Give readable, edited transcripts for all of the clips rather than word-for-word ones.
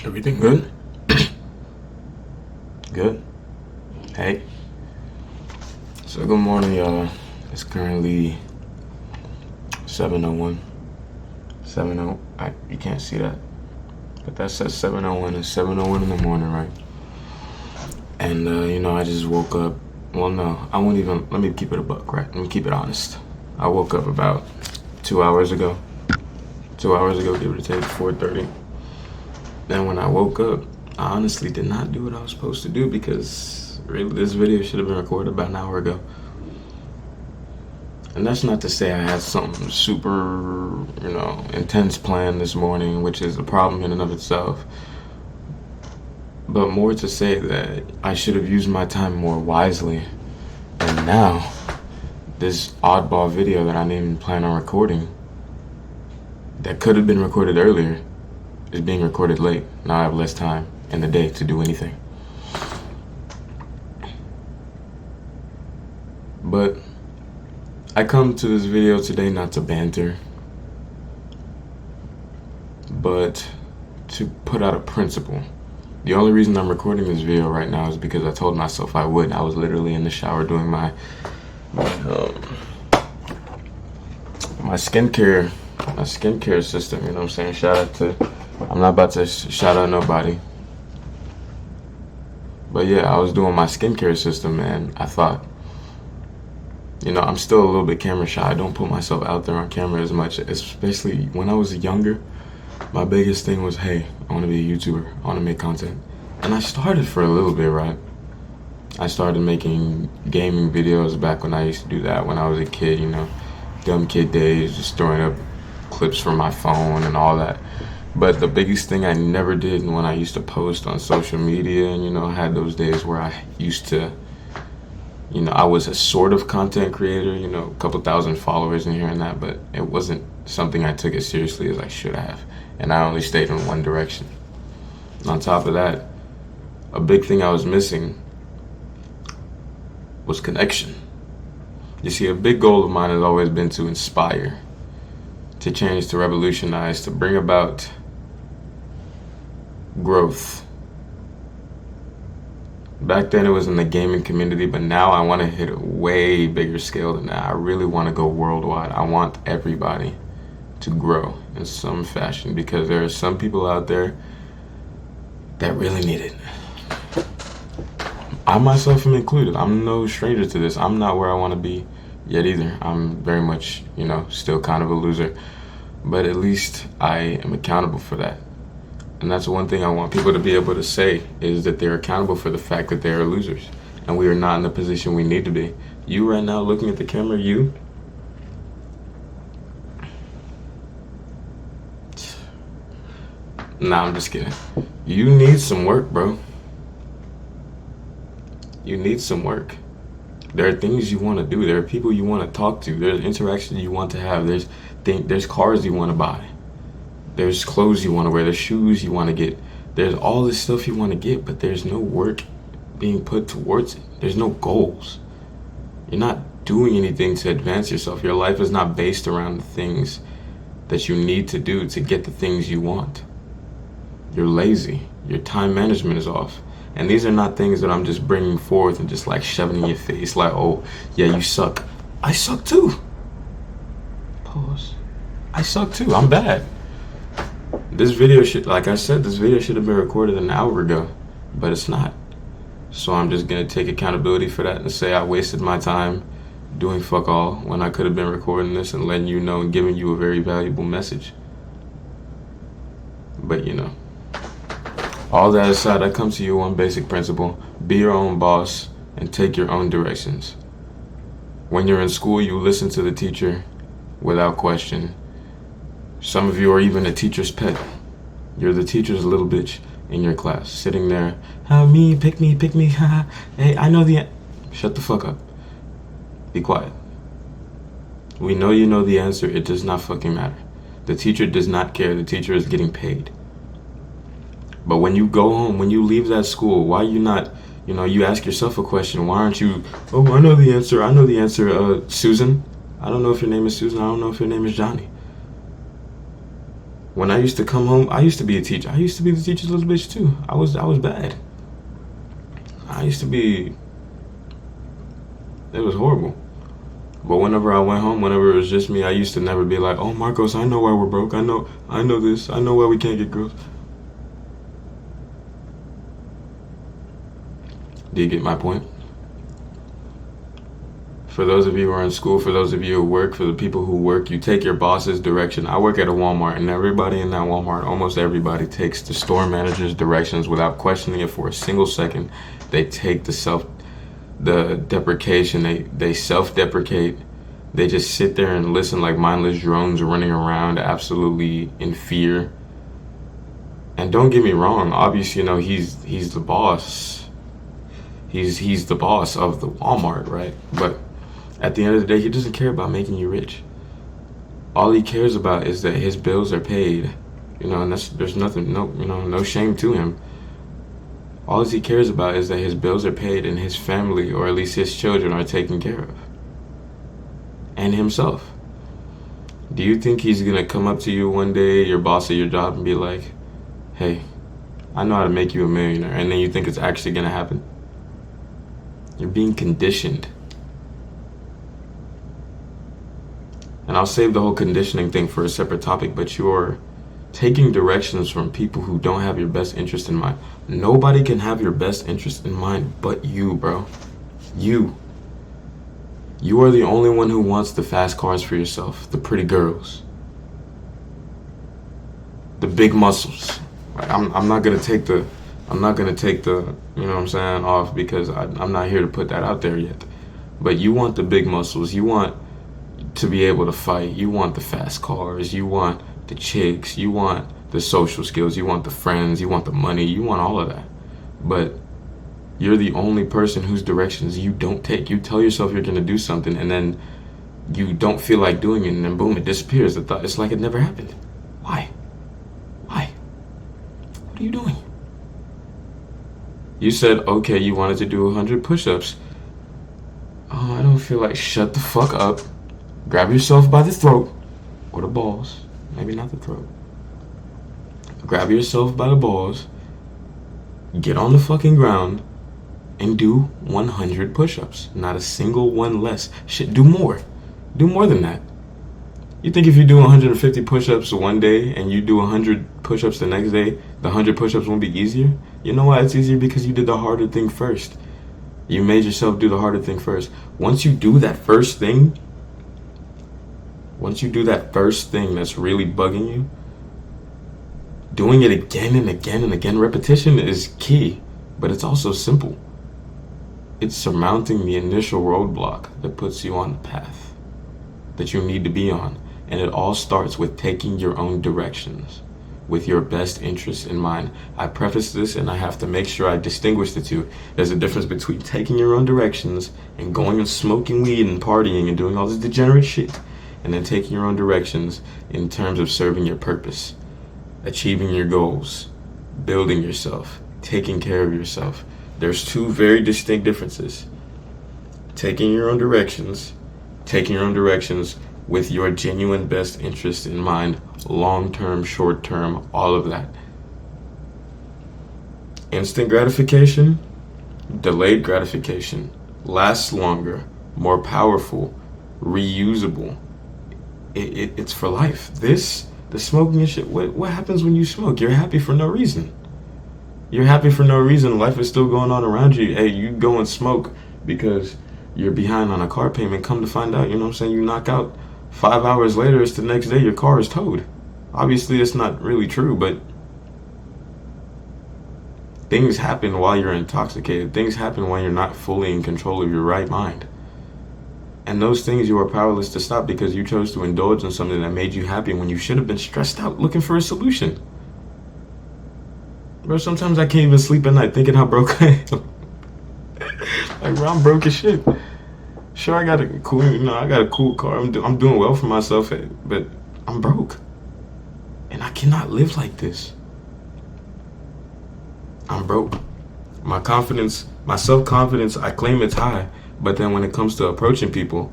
Everything good? Good. Hey. So good morning, y'all. It's currently 7:01. 70. You can't see that, but that says 7:01. It's 7:01 in the morning, right? And I just woke up. Well, no, I won't even. Let me keep it a buck, right? Let me keep it honest. I woke up about 2 hours ago. 2 hours ago, give or take, 4:30. And when I woke up, I honestly did not do what I was supposed to do because really this video should have been recorded about an hour ago. And that's not to say I had something super, intense planned this morning, which is a problem in and of itself. But more to say that I should have used my time more wisely. And now, this oddball video that I didn't even plan on recording, that could have been recorded earlier, is being recorded late. Now I have less time in the day to do anything. But I come to this video today not to banter, but to put out a principle. The only reason I'm recording this video right now is because I told myself I would. I was literally in the shower doing my skincare system. You know what I'm saying? Shout out to. I'm not about to shout out nobody. But yeah, I was doing my skincare system and I thought, I'm still a little bit camera shy. I don't put myself out there on camera as much, especially when I was younger. My biggest thing was, hey, I want to be a YouTuber. I want to make content. And I started for a little bit, right? I started making gaming videos back when I used to do that when I was a kid, dumb kid days, just throwing up clips from my phone and all that. But the biggest thing I never did when I used to post on social media and, I had those days where I used to, I was a sort of content creator, a couple thousand followers and here and that, but it wasn't something I took as seriously as I should have. And I only stayed in one direction. And on top of that, a big thing I was missing was connection. You see, a big goal of mine has always been to inspire, to change, to revolutionize, to bring about growth. Back then it was in the gaming community, but now I want to hit a way bigger scale than that. I really want to go worldwide. I want everybody to grow in some fashion because there are some people out there that really need it. I myself am included. I'm no stranger to this. I'm not where I want to be yet either. I'm very much, still kind of a loser. But at least I am accountable for that. And that's one thing I want people to be able to say is that they're accountable for the fact that they are losers. And we are not in the position we need to be. You right now looking at the camera, you. Nah, I'm just kidding. You need some work, bro. You need some work. There are things you want to do. There are people you want to talk to. There's interactions you want to have. There's cars you want to buy. There's clothes you want to wear. There's shoes you want to get. There's all this stuff you want to get, but there's no work being put towards it. There's no goals. You're not doing anything to advance yourself. Your life is not based around the things that you need to do to get the things you want. You're lazy. Your time management is off. And these are not things that I'm just bringing forth and just like shoving in your face like, oh, yeah, you suck. I suck too. Pause. I suck too. I'm bad. This video like I said, this video should have been recorded an hour ago, but it's not. So I'm just going to take accountability for that and say I wasted my time doing fuck all when I could have been recording this and letting you know and giving you a very valuable message. But all that aside, I come to you one basic principle: be your own boss and take your own directions. When you're in school, you listen to the teacher without question. Some of you are even a teacher's pet. You're the teacher's little bitch in your class, sitting there, me, pick me, haha. Hey, I know shut the fuck up. Be quiet. We know you know the answer. It does not fucking matter. The teacher does not care. The teacher is getting paid. But when you go home, when you leave that school, why are you not, you ask yourself a question. Why aren't you, I know the answer, Susan. I don't know if your name is Susan. I don't know if your name is Johnny. When I used to come home, I used to be a teacher. I used to be the teacher's little bitch too. I was bad. I used to be. It was horrible. But whenever I went home, whenever it was just me, I used to never be like, "Oh, Marcos, I know why we're broke. I know this. I know why we can't get girls." Do you get my point? For those of you who are in school, for those of you who work, for the people who work, you take your boss's direction. I work at a Walmart, and everybody in that Walmart, almost everybody, takes the store manager's directions without questioning it for a single second. They take the deprecation. They self-deprecate. They just sit there and listen like mindless drones running around, absolutely in fear. And don't get me wrong, obviously, he's the boss. He's the boss of the Walmart, right? But at the end of the day, he doesn't care about making you rich. All he cares about is that his bills are paid, and there's nothing, no shame to him. All he cares about is that his bills are paid and his family, or at least his children, are taken care of. And himself. Do you think he's gonna come up to you one day, your boss at your job, and be like, "Hey, I know how to make you a millionaire," and then you think it's actually gonna happen? You're being conditioned. And I'll save the whole conditioning thing for a separate topic, but you're taking directions from people who don't have your best interest in mind. Nobody can have your best interest in mind but you, bro. You. You are the only one who wants the fast cars for yourself, the pretty girls, the big muscles. I'm not gonna take the off, because I'm not here to put that out there yet. But you want the big muscles. You want to be able to fight. You want the fast cars. You want the chicks. You want the social skills. You want the friends. You want the money. You want all of that. But you're the only person whose directions you don't take. You tell yourself you're going to do something, and then you don't feel like doing it, and then boom, it disappears. It's like it never happened. Why? What are you doing? You said, okay, you wanted to do 100 push-ups. Oh, I don't feel like. Shut the fuck up. Grab yourself by the throat, or the balls. Maybe not the throat. Grab yourself by the balls, get on the fucking ground, and do 100 push-ups. Not a single one less. Shit, do more. Do more than that. You think if you do 150 push-ups one day and you do 100 push-ups the next day, the 100 push-ups won't be easier? You know why it's easier? Because you did the harder thing first. You made yourself do the harder thing first. Once you do that first thing that's really bugging you, doing it again and again and again, repetition is key, but it's also simple. It's surmounting the initial roadblock that puts you on the path that you need to be on. And it all starts with taking your own directions with your best interests in mind. I preface this, and I have to make sure I distinguish the two. There's a difference between taking your own directions and going and smoking weed and partying and doing all this degenerate shit, and then taking your own directions in terms of serving your purpose, achieving your goals, building yourself, taking care of yourself. There's two very distinct differences. Taking your own directions with your genuine best interest in mind, long-term, short-term, all of that. Instant gratification, delayed gratification, lasts longer, more powerful, reusable. It's for life. The smoking and shit, what happens when you smoke? You're happy for no reason. Life is still going on around you. Hey, you go and smoke because you're behind on a car payment. Come to find out, you knock out. 5 hours later, it's the next day, your car is towed. Obviously, it's not really true, but things happen while you're intoxicated. Things happen when you're not fully in control of your right mind. And those things you are powerless to stop because you chose to indulge in something that made you happy when you should have been stressed out looking for a solution. Bro, sometimes I can't even sleep at night thinking how broke I am. Like, bro, I'm broke as shit. Sure, I got a cool car. I'm doing well for myself, but I'm broke, and I cannot live like this. I'm broke. My self-confidence, I claim it's high, but then when it comes to approaching people,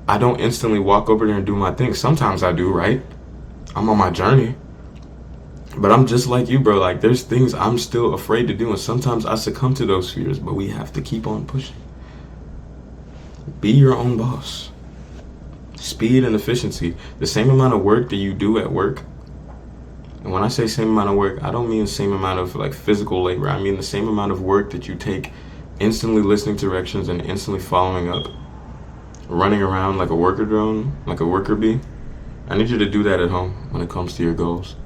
I don't instantly walk over there and do my thing. Sometimes I do, right? I'm on my journey. But I'm just like you, bro. Like, there's things I'm still afraid to do, and sometimes I succumb to those fears, but we have to keep on pushing. Be your own boss. Speed and efficiency. The same amount of work that you do at work, and when I say same amount of work, I don't mean the same amount of like physical labor. I mean the same amount of work that you take instantly listening to directions and instantly following up, running around like a worker drone, like a worker bee. I need you to do that at home when it comes to your goals.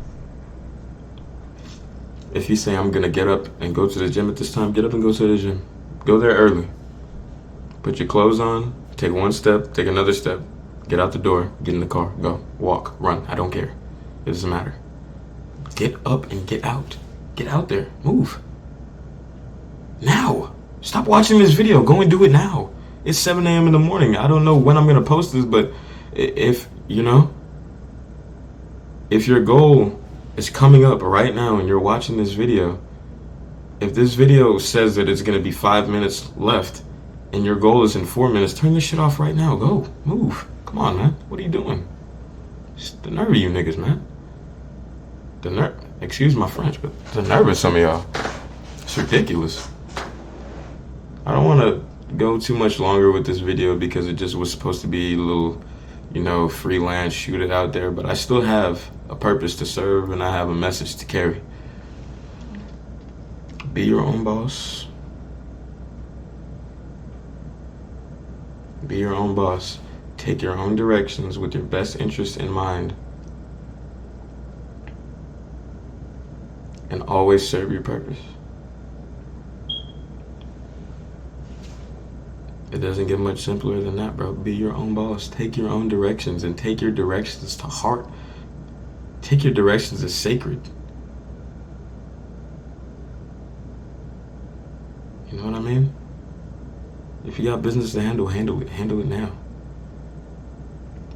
If you say, I'm going to get up and go to the gym at this time, get up and go to the gym. Go there early. Put your clothes on, take one step, take another step, get out the door, get in the car, go, walk, run. I don't care. It doesn't matter. Get up and get out. Get out there. Move. Now. Stop watching this video. Go and do it now. It's 7 a.m. in the morning. I don't know when I'm going to post this, but if your goal is coming up right now and you're watching this video, if this video says that it's going to be 5 minutes left and your goal is in 4 minutes, turn this shit off right now. Go. Move. Come on, man. What are you doing? It's the nerve of you niggas, man. Excuse my French, but the nerve of some of y'all. It's ridiculous. I don't want to go too much longer with this video because it just was supposed to be a little, freelance, shoot it out there, but I still have a purpose to serve and I have a message to carry. Be your own boss. Be your own boss. Take your own directions with your best interest in mind. And always serve your purpose. It doesn't get much simpler than that, bro. Be your own boss. Take your own directions and take your directions to heart. Take your directions as sacred. You know what I mean? If you got business to handle it. Handle it now.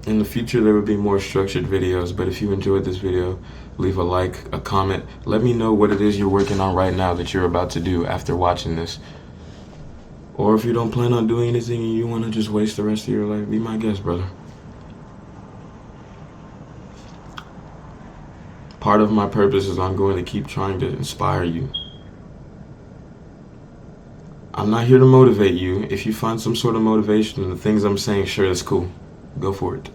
In the future, there will be more structured videos, but if you enjoyed this video, leave a like, a comment. Let me know what it is you're working on right now that you're about to do after watching this. Or if you don't plan on doing anything and you want to just waste the rest of your life, be my guest, brother. Part of my purpose is I'm going to keep trying to inspire you. I'm not here to motivate you. If you find some sort of motivation in the things I'm saying, sure, that's cool. Go for it.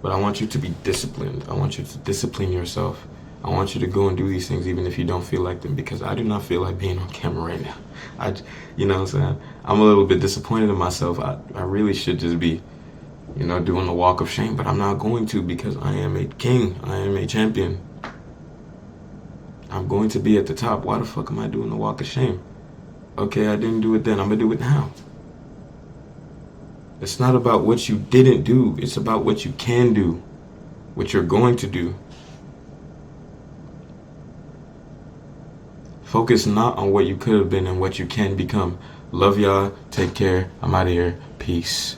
But I want you to be disciplined. I want you to discipline yourself. I want you to go and do these things even if you don't feel like them, because I do not feel like being on camera right now. You know what I'm saying? I'm a little bit disappointed in myself. I really should just be, doing the walk of shame, but I'm not going to because I am a king. I am a champion. I'm going to be at the top. Why the fuck am I doing the walk of shame? Okay, I didn't do it then. I'm going to do it now. It's not about what you didn't do. It's about what you can do, what you're going to do. Focus not on what you could have been and what you can become. Love y'all. Take care. I'm out of here. Peace.